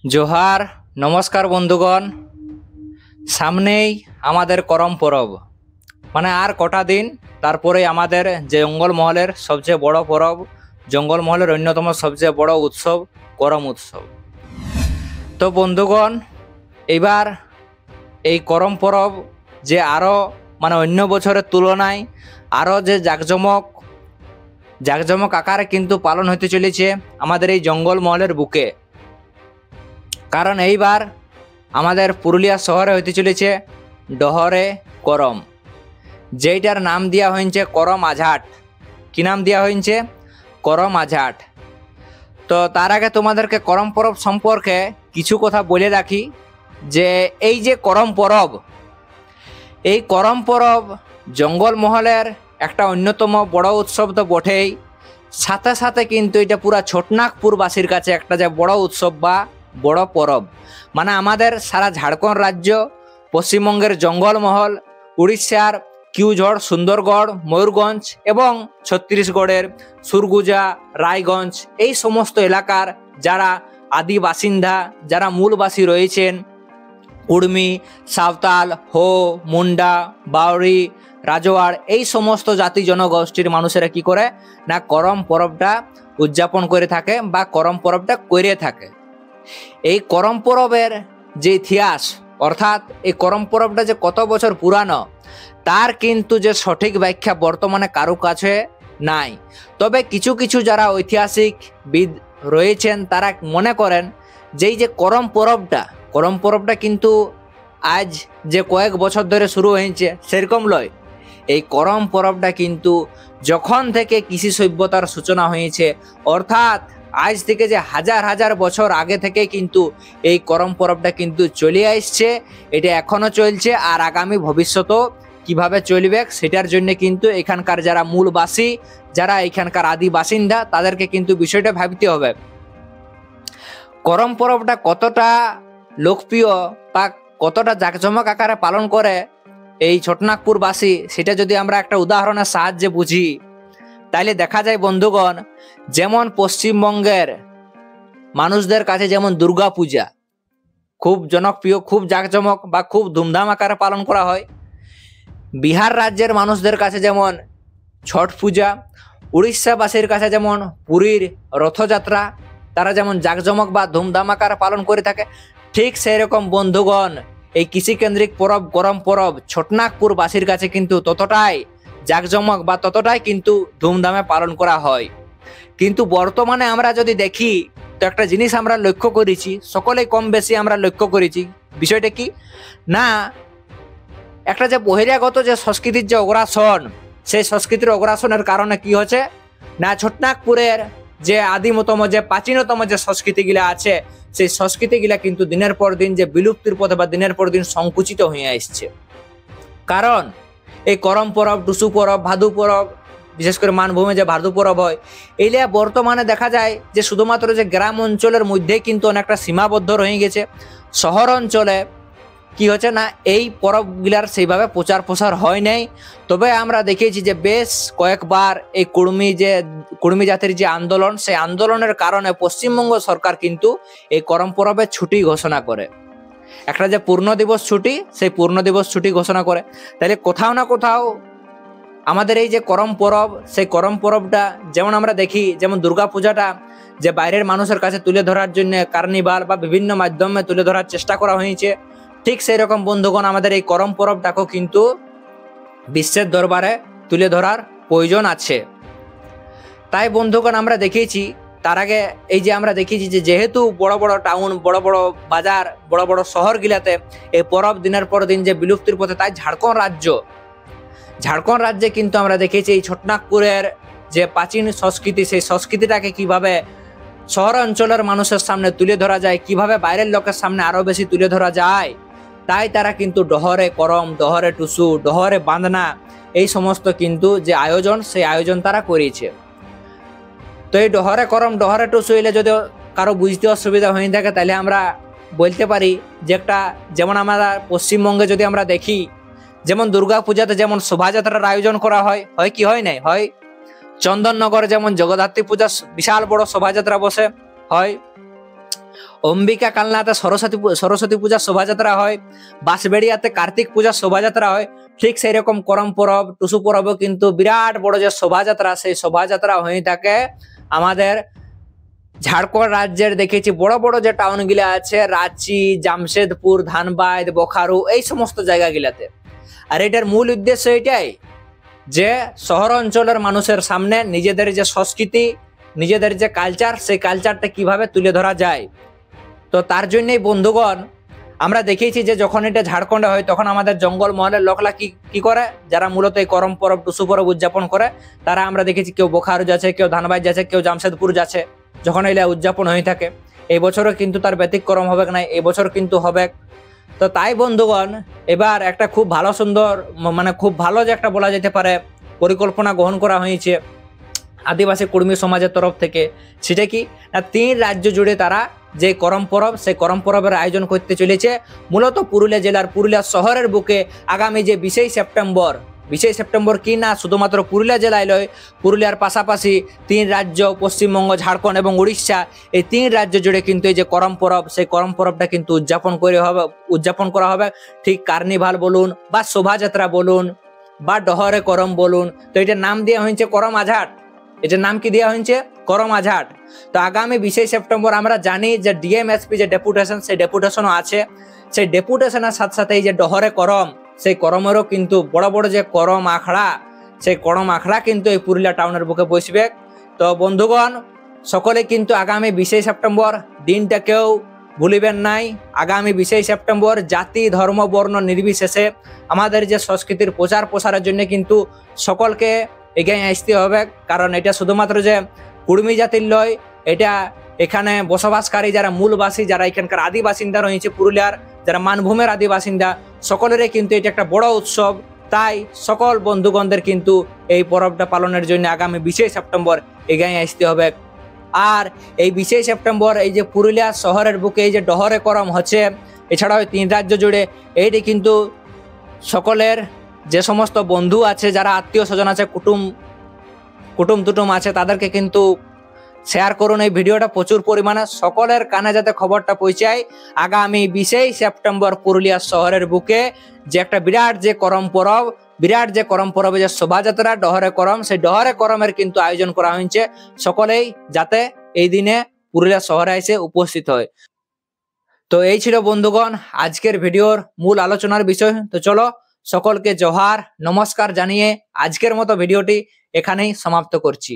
जोहार नमस्कार बंधुगण सामनेई आमादेर करम परब माने आर कटा दिन तारपरे आमादेर जंगल महलेर सबचेये बड़ परब जंगल महलेर अन्यतम सबचेये बड़ उत्सव करम उत्सव। तो बंधुगण एबार এই করম পরব যে আরো মানে অন্য বছরের তুলনায় আরো যে জাকজমক আকারে কিন্তু পালন হতে চলেছে আমাদের এই জঙ্গল মহলের বুকে। কারণ এইবার আমাদের পুরুলিয়া শহরে হতে চলেছে ডহরে করম, যেটার নাম দেওয়া হয়েছে করম আঝাট। কি নাম দেওয়া হয়েছে? করম আঝাট। তো তার আগে তোমাদেরকে করম পরব সম্পর্কে কিছু কথা বলে রাখি যে এই যে করম পরব, এই করম পরব জঙ্গল মহলের একটা অন্যতম বড় উৎসব তো বটেই, সাথে সাথে কিন্তু এটা পুরা ছোটনাগপুরবাসীর কাছে একটা যে বড় উৎসব বা বড় পরব। মানে আমাদের সারা ঝাড়খণ্ড রাজ্য, পশ্চিমবঙ্গের জঙ্গলমহল, উড়িষ্যার কিউঝড়, সুন্দরগড়, ময়ূরগঞ্জ এবং ছত্তিশগড়ের সুরগুজা, রায়গঞ্জ এই সমস্ত এলাকার যারা আদি বাসিন্দা, যারা মূলবাসী রয়েছেন, কুর্মি, সাঁওতাল, হো, মুন্ডা, বাউরি, রাজওয়াড় এই সমস্ত জাতি জনগোষ্ঠীর মানুষেরা কি করে না করম পরবটা উদযাপন করে থাকে বা করম পরবটা করে থাকে। এই করম পরবের যে ইতিহাস অর্থাৎ এই করম পরবটা যে কত বছর পুরানো তার কিন্তু যে সঠিক ব্যাখ্যা বর্তমানে কারো কাছে নাই। তবে কিছু কিছু যারা ঐতিহাসিকবিদ রয়েছেন তারা মনে করেন যে এই যে করম পরবটা কিন্তু আজ যে কয়েক বছর ধরে শুরু হয়েছে সেরকম লয়। এই করম পরবটা কিন্তু যখন থেকে কৃষি সভ্যতার সূচনা হয়েছে অর্থাৎ আজ থেকে যে হাজার হাজার বছর আগে থেকে কিন্তু এই করম পরবটা কিন্তু চলে আসছে, এটা এখনো চলছে আর আগামী ভবিষ্যতেও কিভাবে চলবে সেটার জন্য কিন্তু এখানকার যারা মূলবাসী, যারা এখানকার আদি বাসিন্দা তাদেরকে কিন্তু বিষয়টা ভাবতে হবে। করম পরবটা কতটা লোকপ্রিয় বা কতটা জাঁকজমক আকারে পালন করে এই ছোটনাগপুরবাসী সেটা যদি আমরা একটা উদাহরণের সাহায্যে বুঝি তাইলে দেখা যায় বন্ধুগণ, যেমন পশ্চিমবঙ্গের মানুষদের কাছে যেমন দুর্গা পূজা খুব জনপ্রিয়, খুব জাঁকজমক বা খুব ধুমধাম আকারে পালন করা হয়, বিহার রাজ্যের মানুষদের কাছে যেমন ছট পূজা, উড়িষ্যাবাসীর কাছে যেমন পুরীর রথযাত্রা তারা যেমন জাঁকজমক বা ধুমধাম আকারে পালন করে থাকে, ঠিক সেই রকম বন্ধুগণ এই কৃষিকেন্দ্রিক পরব করম পরব ছোটনাগপুরবাসীর কাছে কিন্তু ততটাই জাঁকজমক বা ততটাই কিন্তু ধুমধামে পালন করা হয়। কিন্তু বর্তমানে আমরা যদি দেখি তো একটা জিনিস আমরা লক্ষ্য করেছি, সকলেই কম বেশি আমরা লক্ষ্য করেছি, বিষয়টা কি না একটা যে বহিরাগত যে সংস্কৃতির যে অগ্রাসন, সেই সংস্কৃতির অগ্রাসনের কারণে কি হচ্ছে না ছোটনাগপুরের যে আদিমতম যে প্রাচীনতম যে সংস্কৃতিগুলা আছে সেই সংস্কৃতিগুলা কিন্তু দিনের পর দিন যে বিলুপ্তির পথে বা দিনের পর দিন সংকুচিত হয়ে আসছে। কারণ এই করম পরব, টুসু পরব, ভাদু পরব, বিশেষ করে মানভূমে যে ভাদু পরব হয় এইগুলা বর্তমানে দেখা যায় যে শুধুমাত্র যে গ্রাম অঞ্চলের মধ্যেই কিন্তু অনেকটা সীমাবদ্ধ রয়ে গেছে। শহর অঞ্চলে কি হচ্ছে না এই পরবগুলার সেইভাবে প্রচার প্রসার হয় নাই। তবে আমরা দেখেছি যে বেশ কয়েকবার এই কুর্মি জাতির যে আন্দোলন, সেই আন্দোলনের কারণে পশ্চিমবঙ্গ সরকার কিন্তু এই করম পরবের ছুটি ঘোষণা করে, একটা যে পূর্ণ দিবস ছুটি সেই পূর্ণ দিবস ছুটি ঘোষণা করে। তাহলে কোথাও না কোথাও আমাদের এই যে করম পরব, সেই করম পরবটা যেমন আমরা দেখি যেমন দুর্গা পূজাটা যে বাইরের মানুষের কাছে তুলে ধরার জন্য কার্নিভাল বা বিভিন্ন মাধ্যমে তুলে ধরার চেষ্টা করা হয়েছে, ঠিক সেই রকম বন্ধুগণ আমাদের এই করম পরবটাকেও কিন্তু বিশ্বের দরবারে তুলে ধরার প্রয়োজন আছে। তাই বন্ধুগণ আমরা দেখেছি তার আগে এই যে আমরা দেখেছি যে যেহেতু বড় বড় টাউন, বড় বড় বাজার, বড় বড় শহরগুলাতে এই পরব দিনের পর দিন যে বিলুপ্তির পথে, তাই ঝাড়খণ্ড রাজ্যে কিন্তু আমরা দেখেছি এই ছোটনাগপুরের যে প্রাচীন সংস্কৃতি, সেই সংস্কৃতিটাকে কিভাবে শহর অঞ্চলের মানুষের সামনে তুলে ধরা যায়, কিভাবে বাইরের লোকের সামনে আরো বেশি তুলে ধরা যায়, তাই তারা কিন্তু ডহরে করম, ডহরে টুসু, ডহরে বাঁধনা এই সমস্ত কিন্তু যে আয়োজন সেই আয়োজন তারা করেছে। তো এই ডহরে করম, ডহরে টুসু এলে যদি কারো বুঝতে অসুবিধা হয়ে থাকে তাহলে আমরা বলতে পারি যে একটা যেমন আমরা পশ্চিমবঙ্গে যদি আমরা দেখি যেমন দুর্গা পূজাতে যেমন শোভাযাত্রার আয়োজন করা হয়, হয় কি হয় নাই হয়, চন্দননগরে যেমন জগদ্ধাত্রী পূজা বিশাল বড় শোভাযাত্রা বসে হয়, অম্বিকা কালনাতে সরস্বতী পূজার শোভাযাত্রা হয়, বাঁশবেড়িয়াতে কার্তিক পূজার শোভাযাত্রা হয়। ঠিক সেই রকম করম পরব, টুসু পরবও কিন্তু বিরাট বড় যে শোভাযাত্রা, সেই শোভাযাত্রা হয়ে থাকে আমাদের ঝাড়খণ্ড রাজ্যের। দেখেছি বড় বড় যে টাউন গুলা আছে, রাঁচি, জামশেদপুর, ধানবাদ, বোকারো, এই সমস্ত জায়গাগুলাতে। আর এটার মূল উদ্দেশ্য এটাই যে শহর অঞ্চলের মানুষের সামনে নিজেদের যে সংস্কৃতি, নিজেদের যে কালচার, সেই কালচারটা কিভাবে তুলে ধরা যায়। তো তার জন্যই বন্ধুগণ আমরা দেখেছি যে যখন এটা ঝাড়খণ্ডে হয় তখন আমাদের জঙ্গল মহলের লোকলা কি করে, যারা মূলত এই করম পরব, টুসু পরব উদযাপন করে, তারা আমরা দেখেছি কেউ বোকারো যাচ্ছে, কেউ ধানবাদ যাচ্ছে, কেউ জামশেদপুর যাচ্ছে যখন এগুলা উদযাপন হয়ে থাকে। এই বছরও কিন্তু তার ব্যতিক্রম হবে না, এই বছর কিন্তু হবে। তো তাই বন্ধুগণ এবার একটা খুব ভালো সুন্দর, মানে খুব ভালো যে একটা বলা যেতে পারে পরিকল্পনা গ্রহণ করা হয়েছে আদিবাসী কুর্মী সমাজের তরফ থেকে। সেটা কি না, 3 রাজ্য জুড়ে তারা যে করম পরব, সেই করম পরবের আয়োজন করতে চলেছে মূলত পুরুলিয়া জেলার পুরুলিয়া শহরের বুকে আগামী যে 20 সেপ্টেম্বর কি না শুধুমাত্র পুরুলিয়া জেলায় নয়, পুরুলিয়ার পাশাপাশি 3 রাজ্য পশ্চিমবঙ্গ, ঝাড়খণ্ড এবং উড়িষ্যা, এই 3 রাজ্য জুড়ে কিন্তু এই যে করম পরব, সেই করম পরবটা কিন্তু উদযাপন করা হবে। ঠিক কার্নিভাল বলুন বা শোভাযাত্রা বলুন বা ডহরে করম বলুন, তো এটার নাম দেওয়া হয়েছে করম আঝাট। এটার নাম কি দেওয়া হয়েছে? করম আঝাট। তো আগামী 20 সেপ্টেম্বর আমরা জানি যে ডিএমএসপি যে ডেপুটেশন, সেই ডেপুটেশনও আছে। সেই ডেপুটেশনের সাথে সাথে এই যে ডহরে করম, সেই করমেরও কিন্তু বড় বড় যে করম আখড়া, সেই করম আখড়া কিন্তু এই পুরুলিয়া টাউনের বুকে বসবে। তো বন্ধুগণ সকলে কিন্তু আগামী 20 সেপ্টেম্বর দিনটা কেউ ভুলিবেন নাই। আগামী 20 সেপ্টেম্বর জাতি, ধর্ম, বর্ণ নির্বিশেষে আমাদের যে সংস্কৃতির প্রচার প্রসারের জন্য কিন্তু সকলকে এগিয়ে আসতে হবে। কারণ এটা শুধুমাত্র যে কুর্মী জাতির লয়, এটা এখানে বসবাসকারী যারা মূলবাসী, যারা এখানকার আদিবাসিন্দা রয়েছে, পুরুলিয়ার যারা মানভূমের আদিবাসিন্দা, সকলেরই কিন্তু এটা একটা বড় উৎসব। তাই সকল বন্ধুগণদের কিন্তু এই পরবটা পালনের জন্য আগামী 20 সেপ্টেম্বর এগিয়ে আসতে হবে। আর এই 20 সেপ্টেম্বর এই যে পুরুলিয়া শহরের বুকে এই যে ডহরে করম হচ্ছে, এছাড়াও 3 রাজ্য জুড়ে, এইটি কিন্তু সকলের যে সমস্ত বন্ধু আছে, যারা আত্মীয় স্বজন আছে, কুটুম আছে, তাদেরকে কিন্তু শেয়ার করুন এই ভিডিওটা প্রচুর পরিমাণে, সকলের কানে যাতে খবরটা পৌঁছায়। আগামী 20 সেপ্টেম্বর পুরুলিয়া শহরের বুকে যে একটা বিরাট যে করম পরবে যে শোভাযাত্রা ডহরে করম, সেই ডহরে করমের কিন্তু আয়োজন করা হয়েছে। সকলেই যাতে এই দিনে পুরুলিয়া শহরে এসে উপস্থিত হয়। তো এই ছিল বন্ধুগণ আজকের ভিডিওর মূল আলোচনার বিষয়। তো চলো সকলকে জোহার, নমস্কার জানিয়ে আজকের মতো ভিডিওটি এখানেই সমাপ্ত করছি।